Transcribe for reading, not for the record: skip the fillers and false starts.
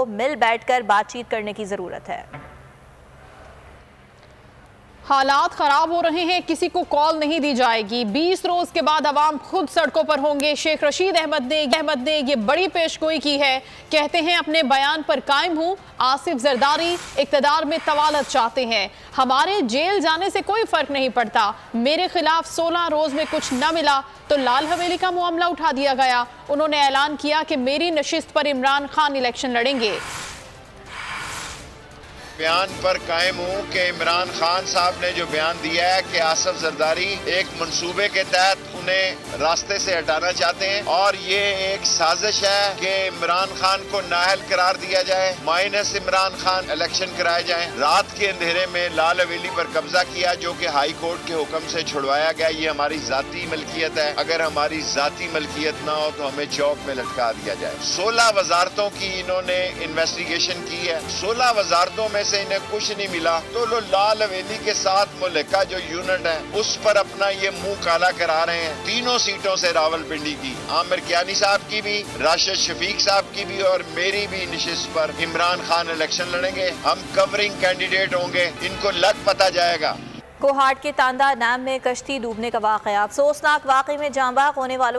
مل بیٹھ کر بات چیت کرنے کی ضرورت ہے۔ حالات خراب ہو رہے ہیں، کسی کو کال نہیں دی جائے گی۔ 20 روز کے بعد عوام خود سڑکوں پر ہوں گے۔ شیخ رشید احمد نے یہ بڑی پیشگوئی کی ہے، کہتے ہیں اپنے بیان پر قائم ہوں۔ آصف زرداری اقتدار میں طوالت چاہتے ہیں۔ ہمارے جیل جانے سے کوئی فرق نہیں پڑتا، میرے خلاف 16 روز میں کچھ نہ ملا تو لال حویلی کا معاملہ اٹھا دیا گیا۔ انہوں نے اعلان کیا کہ میری نشست پر عمران خان الیکشن لڑیں گے۔ بیان پر قائم ہوں کہ عمران خان صاحب نے جو بیان دیا ہے کہ آصف زرداری ایک منصوبے کے تحت انہیں راستے سے ہٹانا چاہتے ہیں اور یہ ایک سازش ہے کہ عمران خان کو نااہل قرار دیا جائے، مائنس عمران خان الیکشن کرائے جائیں۔ رات کے اندھیرے میں لال حویلی پر قبضہ کیا جو کہ ہائی کورٹ کے حکم سے چھڑوایا گیا۔ یہ ہماری ذاتی ملکیت ہے، اگر ہماری ذاتی ملکیت نہ ہو تو ہمیں چوک میں لٹکا دیا جائے۔ 16 وزارتوں کی انہوں نے انویسٹیگیشن کی ہے، 16 وزارتوں میں سے انہیں کچھ نہیں ملا تو لال حویلی کے ساتھ ملکہ جو یونٹ ہے اس پر اپنا یہ منہ کالا کرا رہے ہیں۔ تینوں سیٹوں سے راول پنڈی کی، عامر کیانی صاحب کی بھی، راشد شفیق صاحب کی بھی اور میری بھی نشست پر عمران خان الیکشن لڑیں گے۔ ہم کورنگ کینڈیڈیٹ ہوں گے، ان کو لگ پتہ جائے گا۔ کوہاٹ کے تاندہ نام میں کشتی ڈوبنے کا واقعہ، افسوسناک واقعے میں جاں بحق ہونے والوں